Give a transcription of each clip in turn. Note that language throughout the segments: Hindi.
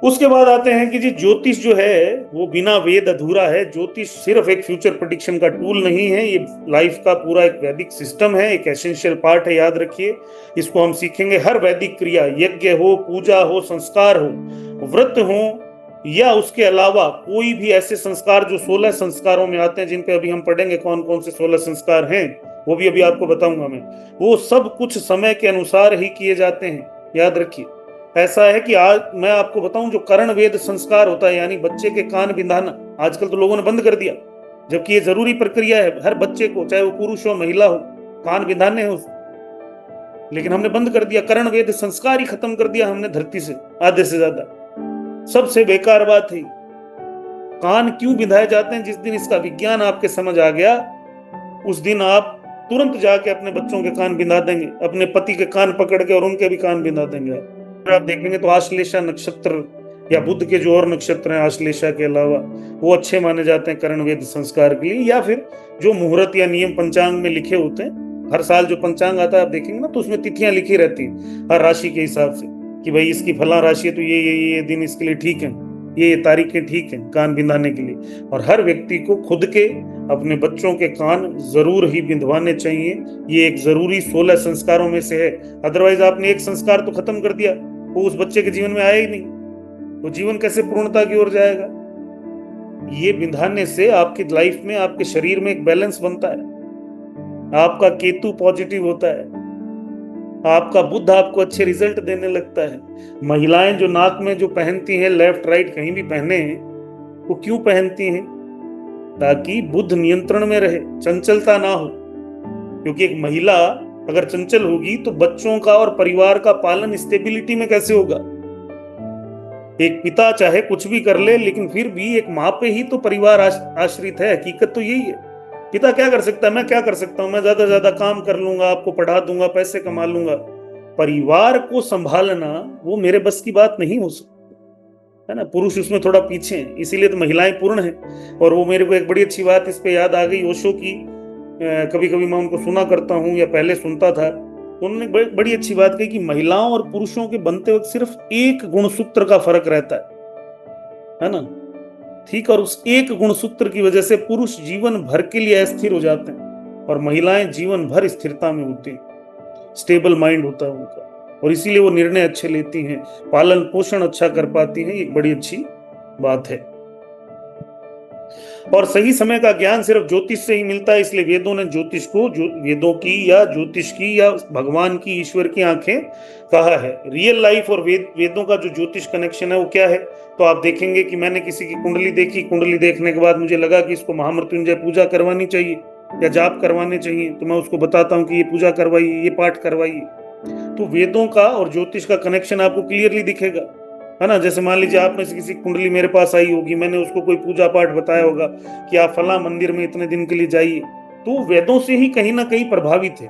उसके बाद आते हैं कि जी ज्योतिष जो है वो बिना वेद अधूरा है। ज्योतिष सिर्फ एक फ्यूचर प्रेडिक्शन का टूल नहीं है, ये लाइफ का पूरा एक वैदिक सिस्टम है, एक एसेंशियल पार्ट है, याद रखिए। इसको हम सीखेंगे। हर वैदिक क्रिया, यज्ञ हो, पूजा हो, संस्कार हो, व्रत हो, या उसके अलावा कोई भी ऐसे संस्कार जो 16 संस्कारों में आते हैं, जिन पे अभी हम पढ़ेंगे कौन कौन से 16 संस्कार हैं, वो भी अभी आपको बताऊंगा मैं। वो सब कुछ समय के अनुसार ही किए जाते हैं, याद रखिए। ऐसा है कि आज मैं आपको बताऊं, जो कर्ण वेद संस्कार होता है, यानी बच्चे के कान बिंधाना, आजकल तो लोगों ने बंद कर दिया, जबकि ये जरूरी प्रक्रिया है। हर बच्चे को, चाहे वो पुरुष हो महिला हो, कान बिंधाने हैं। लेकिन हमने बंद कर दिया, कर्ण वेद संस्कार ही खत्म कर दिया हमने धरती से, आधे से ज्यादा। सबसे बेकार बात है। कान क्यों बिंधाए जाते हैं? जिस दिन इसका विज्ञान आपके समझ आ गया, उस दिन आप तुरंत जाके अपने बच्चों के कान बिंधा देंगे, अपने पति के कान पकड़ के और उनके भी कान बिंधा देंगे। आप देखेंगे तो आश्लेषा नक्षत्र या बुध के जो और नक्षत्र हैं आश्लेषा के अलावा, वो अच्छे माने जाते हैं कर्ण वेद संस्कार के लिए। या फिर जो मुहूर्त या नियम पंचांग में लिखे होते हैं, हर साल जो पंचांग आता है आप देखेंगे ना, तो उसमें तिथियां लिखी रहती हैं हर राशि के हिसाब से, कि भाई इसकी फला राशि है तो ये दिन इसके लिए ठीक है, ये तारीखें ठीक है कान बिंधाने के लिए। और हर व्यक्ति को खुद के, अपने बच्चों के कान जरूर ही बिंधवाने चाहिए। ये एक जरूरी 16 संस्कारों में से है। अदरवाइज आपने एक संस्कार तो खत्म कर दिया, वो उस बच्चे के जीवन में आया ही नहीं, वो जीवन कैसे पूर्णता की ओर जाएगा? ये बिंधाने से आपकी लाइफ में, आपके शरीर में एक बैलेंस बनता है, आपका केतु पॉजिटिव होता है, आपका बुध आपको अच्छे रिजल्ट देने लगता है। महिलाएं जो नाक में जो पहनती हैं, लेफ्ट राइट कहीं भी पहने हैं, वो क्यों पहनती हैं? ताकि बुध नियंत्रण में रहे, चंचलता ना हो। क्योंकि एक महिला अगर चंचल होगी तो बच्चों का और परिवार का पालन स्टेबिलिटी में कैसे होगा? एक पिता चाहे कुछ भी कर ले, लेकिन फिर भी एक माँ पे ही तो परिवार आश्रित है। हकीकत तो यही है। पिता क्या कर सकता है? मैं क्या कर सकता हूं? मैं ज्यादा ज्यादा काम कर लूंगा, आपको पढ़ा दूंगा, पैसे कमा लूंगा। परिवार को संभालना वो मेरे बस की बात नहीं हो सकती, है ना। पुरुष उसमें थोड़ा पीछे हैं, इसीलिए तो महिलाएं पूर्ण हैं। और वो मेरे को एक बड़ी अच्छी बात इस पे याद आ गई, ओशो की। कभी कभी मैं उनको सुना करता हूँ या पहले सुनता था। उन्होंने बड़ी अच्छी बात कही कि महिलाओं और पुरुषों के बनते वक्त सिर्फ एक गुणसूत्र का फर्क रहता है ना। ठीक। और उस एक गुणसूत्र की वजह से पुरुष जीवन भर के लिए अस्थिर हो जाते हैं और महिलाएं जीवन भर स्थिरता में होती हैं, स्टेबल माइंड होता है उनका, और इसीलिए वो निर्णय अच्छे लेती हैं, पालन पोषण अच्छा कर पाती हैं। एक बड़ी अच्छी बात है। और सही समय का ज्ञान सिर्फ ज्योतिष से ही मिलता है, इसलिए वेदों ने ज्योतिष को वेदों की या ज्योतिष की या भगवान की, ईश्वर की आंखें कहा है। रियल लाइफ और वेदों का जो ज्योतिष कनेक्शन है वो क्या है? तो आप देखेंगे कि मैंने किसी की कुंडली देखी, कुंडली देखने के बाद मुझे लगा कि इसको महामृत्युंजय पूजा करवानी चाहिए या जाप करवाने चाहिए, तो मैं उसको बताता हूँ कि ये पूजा करवाइए, ये पाठ करवाइए। तो वेदों का और ज्योतिष का कनेक्शन आपको क्लियरली दिखेगा, है ना। जैसे मान लीजिए आप में से किसी कुंडली मेरे पास आई होगी, मैंने उसको कोई पूजा पाठ बताया होगा कि आप फला मंदिर में इतने दिन के लिए जाइए, तो वेदों से ही कहीं ना कहीं प्रभावित है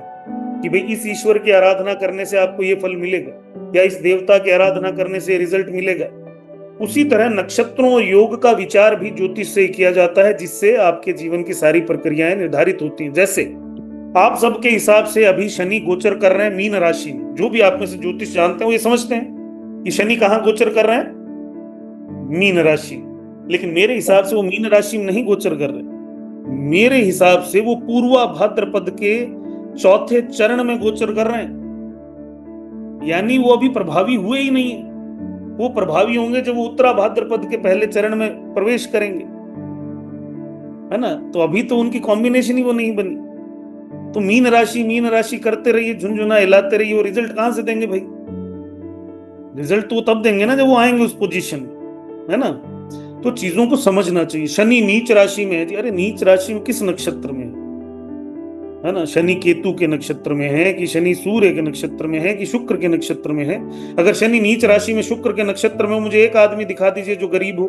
कि भाई इस ईश्वर की आराधना करने से आपको ये फल मिलेगा, या इस देवता की आराधना करने से रिजल्ट मिलेगा। उसी तरह नक्षत्रों और योग का विचार भी ज्योतिष से ही किया जाता है, जिससे आपके जीवन की सारी प्रक्रियाएं निर्धारित होती हैं। जैसे आप सबके हिसाब से अभी शनि गोचर कर रहे हैं मीन राशि में। जो भी आप में से ज्योतिष जानते हैं वो ये समझते हैं कि शनि कहाँ गोचर कर रहे हैं? मीन राशि। लेकिन मेरे हिसाब से वो मीन राशि में नहीं गोचर कर रहे। मेरे हिसाब से वो पूर्वा भाद्रपद के चौथे चरण में गोचर कर रहे हैं, यानी वो अभी प्रभावी हुए ही नहीं है। वो प्रभावी होंगे जब वो उत्तरा भाद्रपद के पहले चरण में प्रवेश करेंगे, है ना। तो अभी तो उनकी कॉम्बिनेशन ही वो नहीं बनी। तो मीन राशि करते रहिए, झुनझुना हिलाते रहिए, वो रिजल्ट कहां से देंगे भाई? रिजल्ट तो तब देंगे ना जब वो आएंगे उस पोजीशन में, है ना। तो चीजों को समझना चाहिए। शनि नीच राशि में है जी। अरे नीच राशि में किस नक्षत्र में है ना? शनि केतु के नक्षत्र में है कि शनि सूर्य के नक्षत्र में है कि शुक्र के नक्षत्र में है? अगर शनि नीच राशि में शुक्र के नक्षत्र में, मुझे एक आदमी दिखा दीजिए जो गरीब हो।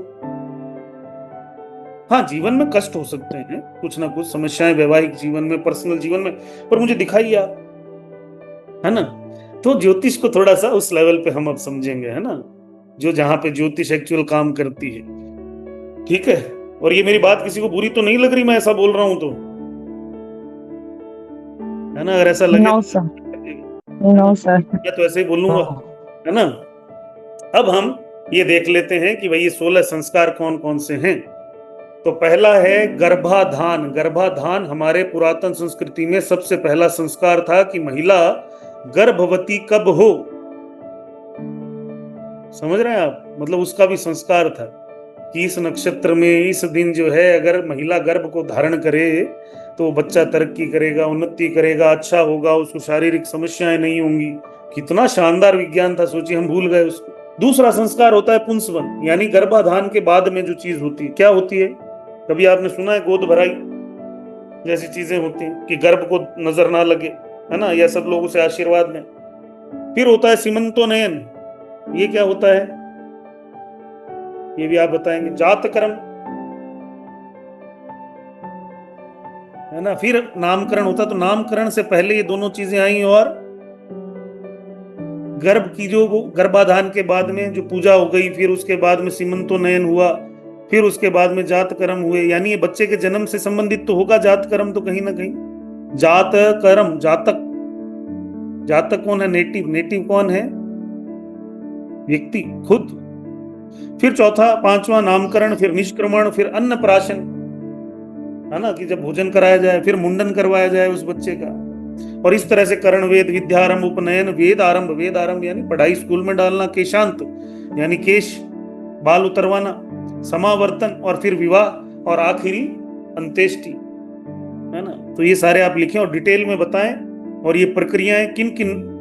हाँ, जीवन में कष्ट हो सकते हैं, कुछ ना कुछ समस्याएं वैवाहिक जीवन में, पर्सनल जीवन में, पर मुझे दिखाइए आप, है ना। तो ज्योतिष को थोड़ा सा उस लेवल पे हम अब समझेंगे, है ना, जो जहां पे ज्योतिष एक्चुअल काम करती है। ठीक है। और ये मेरी बात किसी को बुरी तो नहीं लग रही, मैं ऐसा बोल रहा हूं तो, है ना। अगर ऐसा लगे नो सर, नो सर। मैं तो ऐसे ही बोलूंगा, है ना। अब हम ये देख लेते हैं कि भाई ये 16 संस्कार कौन कौन से हैं। तो पहला है गर्भाधान। गर्भाधान हमारे पुरातन संस्कृति में सबसे पहला संस्कार था कि महिला गर्भवती कब हो, समझ रहे हैं आप, मतलब उसका भी संस्कार था कि इस नक्षत्र में इस दिन जो है अगर महिला गर्भ को धारण करे तो बच्चा तरक्की करेगा, उन्नति करेगा, अच्छा होगा, उसको शारीरिक समस्याएं नहीं होंगी। कितना शानदार विज्ञान था, सोचिए हम भूल गए उसको। दूसरा संस्कार होता है पुंसवन, यानी गर्भाधान के बाद में जो चीज होती है, क्या होती है, कभी आपने सुना है गोद भराई जैसी चीजें होती हैं कि गर्भ को नजर ना लगे, है ना, या सब लोगों से आशीर्वाद में। फिर होता है सीमंतोनयन, ये क्या होता है ये भी आप बताएंगे। जातकर्म, है ना। फिर नामकरण होता, तो नामकरण से पहले ये दोनों चीजें आई, और गर्भ की जो गर्भाधान के बाद में जो पूजा हो गई, फिर उसके बाद में सीमंतोनयन हुआ, फिर उसके बाद में जातकर्म हुए। यानी ये बच्चे के जन्म से संबंधित तो होगा जातकर्म, तो कहीं ना कहीं जातकर्म, जातक, जातक कौन है, नेटिव, नेटिव कौन है, व्यक्ति खुद। फिर चौथा पांचवा नामकरण, फिर निष्क्रमण, फिर अन्नप्राशन, है ना, कि जब भोजन कराया जाए, फिर मुंडन करवाया जाए उस बच्चे का। और इस तरह से कर्ण वेद, विद्यारंभ, उपनयन, वेद आरंभ, वेद आरंभ यानी पढ़ाई स्कूल में डालना, केशांत यानी केश बाल उतरवाना, समावर्तन, और फिर विवाह, और आखिरी अंत्येष्टि, है ना। तो ये सारे आप लिखें और डिटेल में बताएं, और ये प्रक्रियाएं किन किन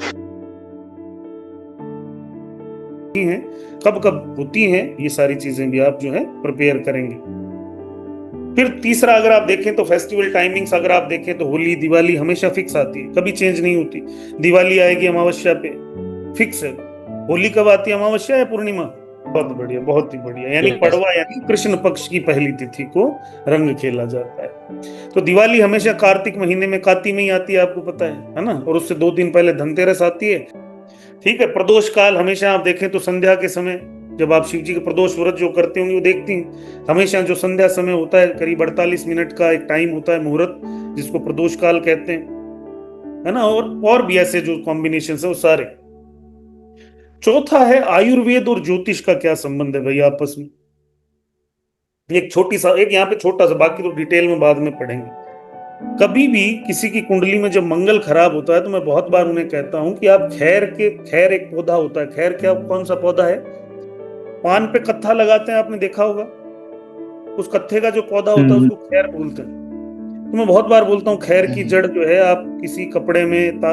हैं, कब कब होती हैं, ये सारी चीजें भी आप जो है प्रिपेयर करेंगे। फिर तीसरा अगर आप देखें तो फेस्टिवल टाइमिंग्स, अगर आप देखें तो होली दिवाली हमेशा फिक्स आती है, कभी चेंज नहीं होती। दिवाली आएगी अमावस्या पे, फिक्स है। होली कब आती है, अमावस्या या पूर्णिमा? बहुत बढ़िया, बहुत ही बढ़िया, यानी पड़वा यानी कृष्ण पक्ष की पहली तिथि को रंग खेला जाता है। तो दिवाली हमेशा कार्तिक महीने में, काती में ही आती है, आपको पता है ना, और उससे 2 दिन पहले धनतेरस आती है। ठीक है। प्रदोष काल हमेशा आप देखें तो संध्या के समय, जब आप शिव जी के प्रदोष व्रत जो करते होंगे वो देखती हैं, हमेशा जो संध्या समय होता है करीब 48 मिनट का एक टाइम होता है मुहूर्त, जिसको प्रदोष काल कहते हैं, है ना। और भी ऐसे जो कॉम्बिनेशन है वो सारे। चौथा है आयुर्वेद और ज्योतिष का क्या संबंध है भाई आपस में। एक छोटी सा, एक यहाँ पे छोटा सा, बाकी तो डिटेल में बाद में पढ़ेंगे। कभी भी किसी की कुंडली में जब मंगल खराब होता है तो मैं बहुत बार उन्हें कहता हूं कि आप खैर एक पौधा होता है, खैर क्या, कौन सा पौधा है, पान पे कत्था लगाते हैं, आपने देखा होगा, उस कत्थे का जो पौधा होता है उसको खैर बोलते हैं। तो मैं बहुत बार बोलता हूँ खैर की जड़ जो है आप किसी कपड़े में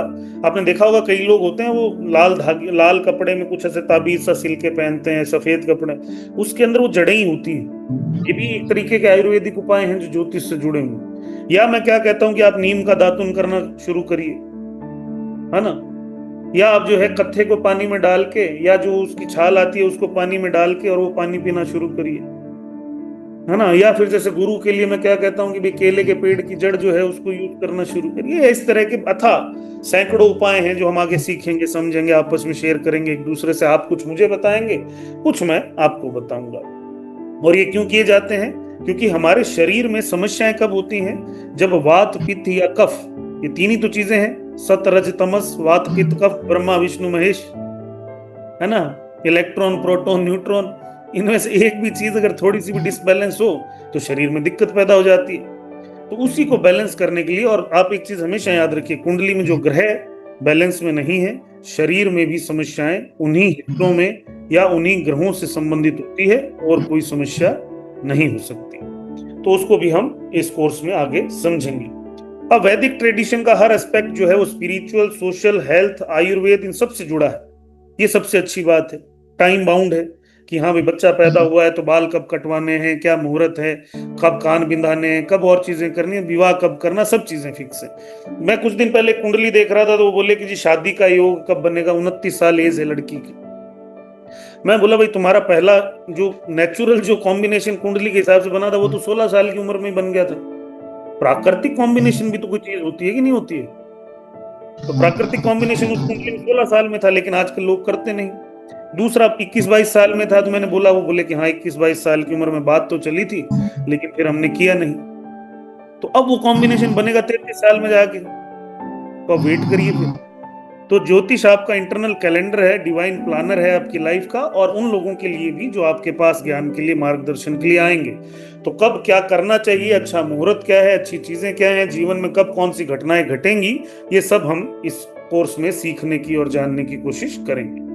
आपने देखा होगा कई लोग होते हैं वो लाल धागे, लाल कपड़े में कुछ ऐसे ताबीज सा सिल के पहनते हैं, सफेद कपड़े, उसके अंदर वो जड़ें ही होती हैं। ये भी एक तरीके के आयुर्वेदिक उपाय हैं जो ज्योतिष से जुड़े हुए। या मैं क्या कहता हूँ कि आप नीम का दातुन करना शुरू करिए, है ना, या आप जो है कत्थे को पानी में डाल के, या जो उसकी छाल आती है उसको पानी में डाल के और वो पानी पीना शुरू करिए, है ना। या फिर जैसे गुरु के लिए मैं क्या कहता हूँ कि भाई केले के पेड़ की जड़ जो है उसको यूज करना शुरू करिए। इस तरह के अथा सैकड़ों उपाय हैं जो हम आगे सीखेंगे, समझेंगे, आपस में शेयर करेंगे एक दूसरे से। आप कुछ मुझे बताएंगे, कुछ मैं आपको बताऊंगा। और ये क्यों किए जाते हैं, क्योंकि हमारे शरीर में समस्याएं कब होती हैं, जब वात, पित्त या कफ, ये 3 ही तो चीजें हैं, सत रज तमस, वात पित्त कफ, ब्रह्मा विष्णु महेश, है ना, इलेक्ट्रॉन प्रोटॉन न्यूट्रॉन, इनमें से एक भी चीज अगर थोड़ी सी भी डिसबैलेंस हो तो शरीर में दिक्कत पैदा हो जाती है। तो उसी को बैलेंस करने के लिए, और आप एक चीज हमेशा याद रखिए, कुंडली में जो ग्रह बैलेंस में नहीं है, शरीर में भी समस्याएं उन्हीं हिस्सों में या उन्हीं ग्रहों से संबंधित होती है, और कोई समस्या नहीं हो सकती। तो उसको भी हम इस कोर्स में आगे समझेंगे। अब वैदिक ट्रेडिशन का हर एस्पेक्ट जो है वो स्पिरिचुअल, सोशल, हेल्थ, आयुर्वेद, इन सब से जुड़ा है। ये सबसे अच्छी बात है। टाइम बाउंड है कि हाँ भाई बच्चा पैदा हुआ है तो बाल कब कटवाने हैं, क्या मुहूर्त है, कब कान बिंधाने हैं, कब और चीजें करनी है, विवाह कब करना, सब चीजें फिक्स है। मैं कुछ दिन पहले कुंडली देख रहा था तो वो बोले कि जी शादी का योग कब बनेगा, 29 साल एज है लड़की की। मैं बोला भाई तुम्हारा पहला जो नेचुरल जो कॉम्बिनेशन कुंडली के हिसाब से बना था वो तो 16 साल की उम्र में बन गया था। प्राकृतिक कॉम्बिनेशन भी तो कोई चीज होती है कि नहीं होती है। तो प्राकृतिक कॉम्बिनेशन उस कुंडली में 16 साल में था, लेकिन आजकल लोग करते नहीं। दूसरा 21-22 साल में था तो मैंने बोला, वो बोले कि हाँ 21-22 साल की उम्र में बात तो चली थी लेकिन फिर हमने किया नहीं। तो अब वो कॉम्बिनेशन बनेगा 33 साल में जाके, तो अब वेट करिए फिर। तो ज्योतिष आपका इंटरनल कैलेंडर है, डिवाइन प्लानर है आपकी लाइफ का, और उन लोगों के लिए भी जो आपके पास ज्ञान के लिए, मार्गदर्शन के लिए आएंगे। तो कब क्या करना चाहिए, अच्छा मुहूर्त क्या है, अच्छी चीजें क्या है, जीवन में कब कौन सी घटनाएं घटेंगी, ये सब हम इस कोर्स में सीखने की और जानने की कोशिश करेंगे।